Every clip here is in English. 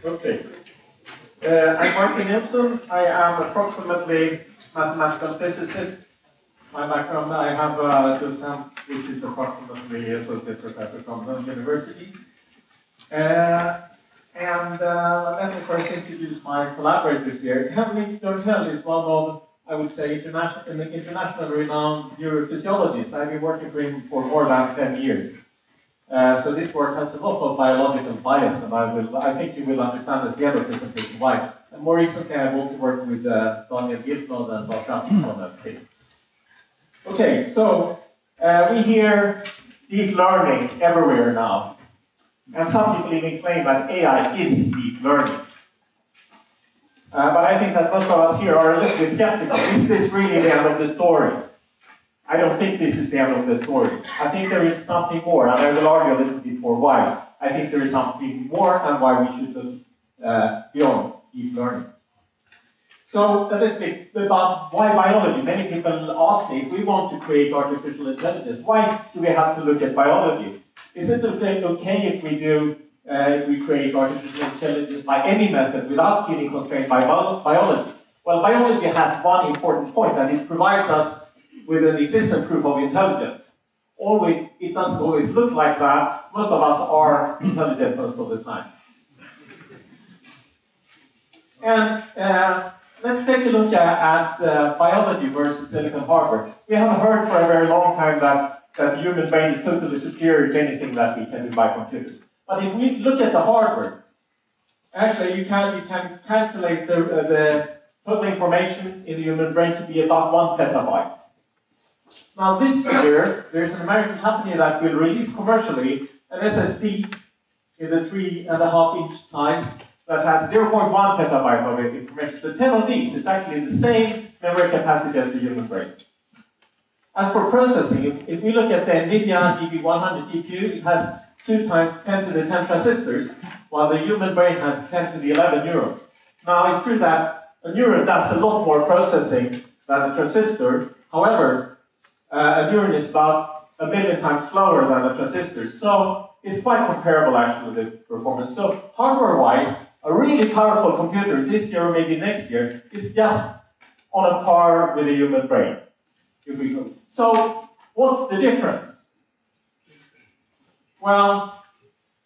Okay. I'm Martin Nilsson. I am approximately mathematical physicist. My background, I have a docent, which is approximately associate professor from Lund University. Let me first introduce my collaborators here. Henrik Dortell is one of, I would say, international renowned neurophysiologist. I've been working for him for more than 10 years. So this work has a lot of biological bias, and I think you will understand at the end of the presentation why. And more recently, I've also worked with Daniel Giltnod and Lars Rasmussen at SIS. Okay, so we hear deep learning everywhere now. And some people even claim that AI is deep learning. But I think that most of us here are a little bit skeptical. Is this really the end of the story? I don't think this is the end of the story. I think there is something more, and I will argue a little bit for why. I think there is something more and why we should look beyond deep learning. So a little bit about why biology. Many people ask me, if we want to create artificial intelligence, why do we have to look at biology? Is it okay if we create artificial intelligence by any method without feeling constrained by biology? Well, biology has one important point, and it provides us with an existent proof of intelligence. It doesn't always look like that. Most of us are intelligent most of the time. And let's take a look at biology versus silicon hardware. We have heard for a very long time that the human brain is totally superior to anything that we can do by computers. But if we look at the hardware, actually you can calculate the total information in the human brain to be about 1 petabyte. Now this year, there's an American company that will release commercially an SSD in the 3.5-inch size that has 0.1 petabyte of information. So 10 of these is actually the same memory capacity as the human brain. As for processing, if we look at the NVIDIA GB100 GPU, it has 2 times 10 to the 10 transistors, while the human brain has 10 to the 11 neurons. Now it's true that a neuron does a lot more processing than a transistor. However, a neuron is about 1 billion times slower than a transistor, so it's quite comparable actually, the performance. So hardware-wise, a really powerful computer this year or maybe next year is just on a par with the human brain. If we go. So what's the difference? Well,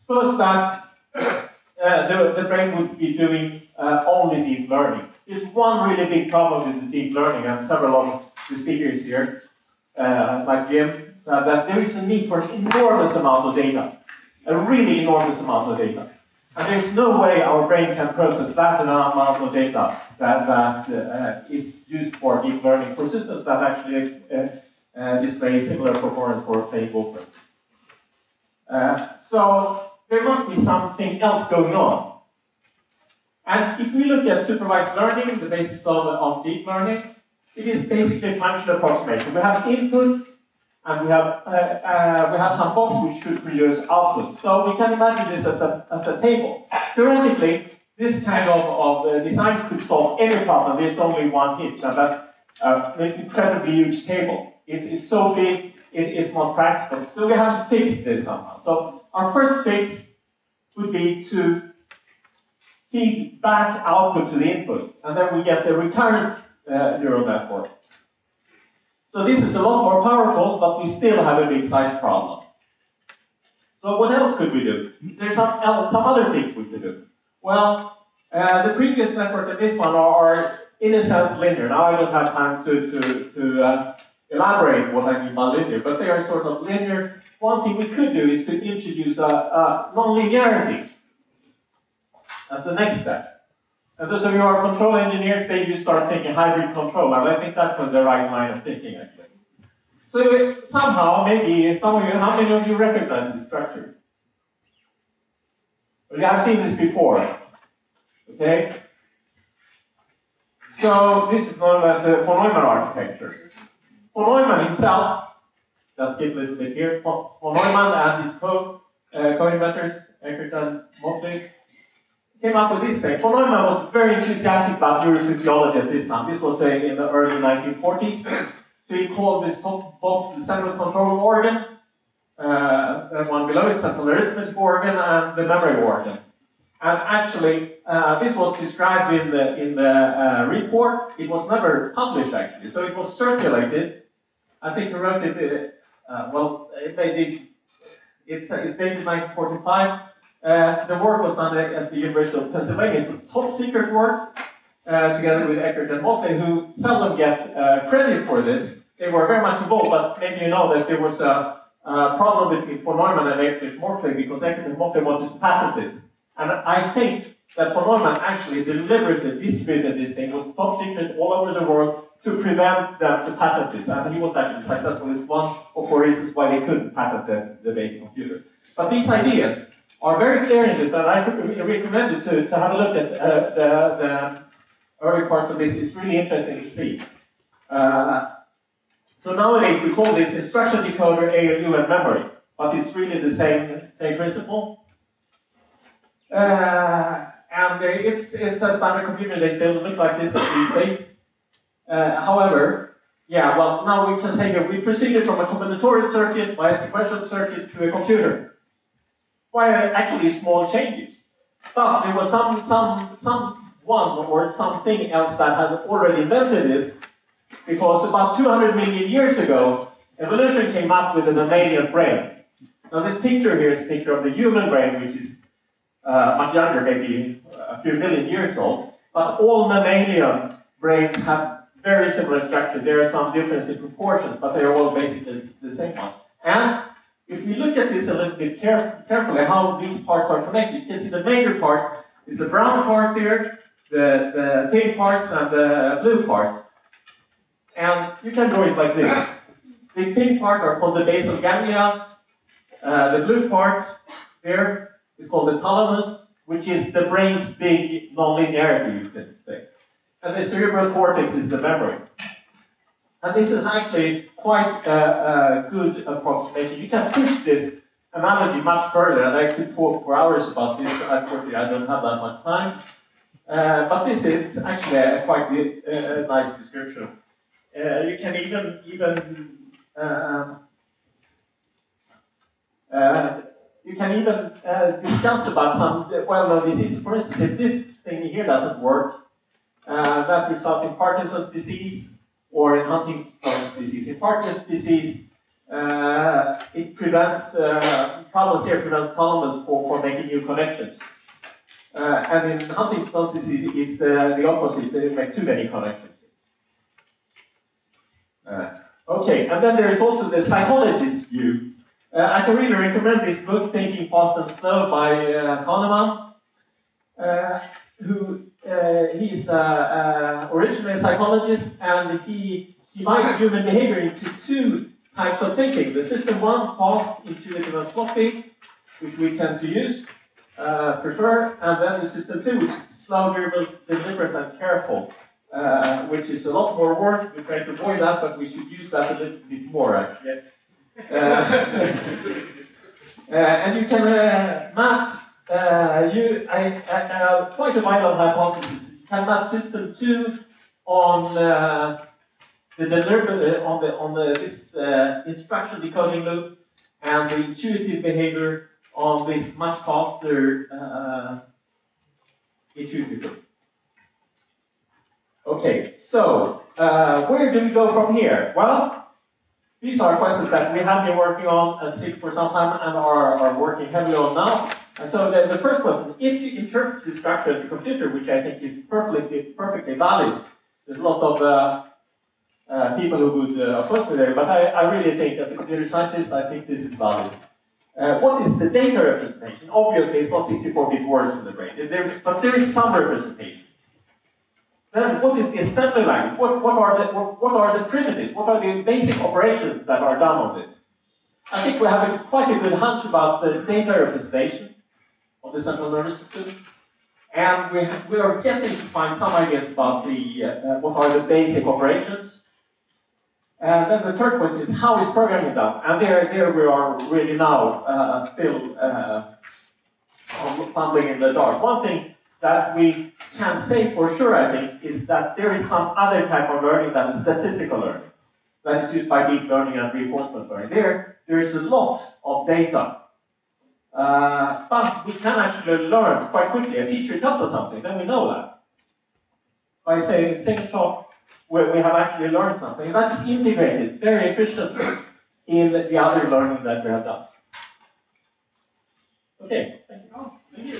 suppose that the brain would be doing only deep learning. There's one really big problem with the deep learning, and several of the speakers here, like Jim, that there is a need for an enormous amount of data, a really enormous amount of data. And there's no way our brain can process that amount of data that is used for deep learning for systems that actually display similar performance for playing golf. So there must be something else going on. And if we look at supervised learning, the basis of deep learning, it is basically functional approximation. We have inputs, and we have some box which should produce outputs. So we can imagine this as a table. Theoretically, this kind of design could solve any problem. There's only one hitch, and that's an incredibly huge table. It is so big, it is not practical. So we have to fix this somehow. So our first fix would be to feed back output to the input, and then we get the recurrent neural network. So this is a lot more powerful, but we still have a big size problem. So what else could we do? There's some other things we could do. Well, the previous network and this one are in a sense linear. Now I don't have time to elaborate what I mean by linear, but they are sort of linear. One thing we could do is to introduce a nonlinearity as the next step. And those of you who are control engineers, then you start thinking hybrid control, and I think that's on the right line of thinking, actually. So somehow, maybe some of you, how many of you recognize this structure? Well, you have seen this before, okay? So this is known as the von Neumann architecture. Von Neumann himself, just skip a little bit here, von Neumann and his co-inventors, Eckert and Motley, came up with this thing. Von Neumann was very enthusiastic about neurophysiology at this time. This was in the early 1940s. So he called this box the central control organ, the one below it, central arithmetic organ, and the memory organ. And actually, this was described in the report. It was never published, actually. So it was circulated. I think he wrote it, it's dated 1945. The work was done at the University of Pennsylvania. It was top secret work, together with Eckert and Motley, who seldom get credit for this. They were very much involved, but maybe you know that there was a problem between von Neumann and Eckert and Motley because Eckert and Motley wanted to patent this. And I think that von Neumann actually deliberately distributed this thing, was top secret all over the world to prevent them to patent this. And he was actually successful. It's one of 4 reasons why they couldn't patent the basic computer. But these ideas are very clear in it, and I recommend you to have a look at the early parts of this. It's really interesting to see. So nowadays we call this instruction decoder, ALU, and memory, but it's really the same principle. And it's a standard computer. They still look like this these days. However, yeah, well, now we can say that we proceeded from a combinatorial circuit by a sequential circuit to a computer. Quite actually small changes. But there was someone or something else that had already invented this, because about 200 million years ago, evolution came up with a mammalian brain. Now this picture here is a picture of the human brain, which is much younger, maybe a few million years old. But all mammalian brains have very similar structure. There are some difference in proportions, but they are all basically the same one. And if we look at this a little bit carefully, how these parts are connected, you can see the major parts is the brown part there, the pink parts, and the blue parts. And you can draw it like this. The pink part are called the basal ganglia. The blue part there is called the thalamus, which is the brain's big nonlinearity, you can say. And the cerebral cortex is the memory. And this is actually quite a good approximation. You can push this analogy much further, and I could talk for hours about this. Unfortunately, I don't have that much time. But this is actually a quite nice description. You can even discuss about some well-known diseases. For instance, if this thing here doesn't work, that results in Parkinson's disease or in Huntington's disease. In Parkinson's disease, it prevents problems here prevents thalamus for making new connections. And in Huntington's disease, it's the opposite. They make too many connections. Okay, and then there is also the psychologist's view. I can really recommend this book, Thinking Fast and Slow, by Kahneman, who he's originally a psychologist, and he divides human behavior into 2 types of thinking. The system 1, fast, intuitive, and sloppy, which we tend to use, prefer, and then the system 2, which is slow, deliberate, and careful. Which is a lot more work. We try to avoid that, but we should use that a little bit more, actually. And you can map. Quite a vital hypothesis. You can map system 2 on the deliberate on this instruction decoding loop, and the intuitive behavior on this much faster intuitive loop. Okay, so where do we go from here? Well, these are questions that we have been working on at SIG for some time and are working heavily on now. And so the first question, if you interpret the structure as a computer, which I think is perfectly valid, there's a lot of people who would oppose me there, but I really think, as a computer scientist, I think this is valid. What is the data representation? Obviously, it's not 64-bit words in the brain, but there is some representation. Then what is the assembly language? What are the primitives? What are the basic operations that are done on this? I think we have quite a good hunch about the data representation of the central nervous system. And we are getting to find some ideas about what are the basic operations. And then the third question is, how is programming done? And there we are really now still fumbling in the dark. One thing that we can say for sure, I think, is that there is some other type of learning that is statistical learning, that is used by deep learning and reinforcement learning. There is a lot of data But we can actually learn quite quickly. A teacher tells us something, then we know that. By saying single talk, where we have actually learned something, that's integrated very efficiently in the other learning that we have done. Okay, thank you.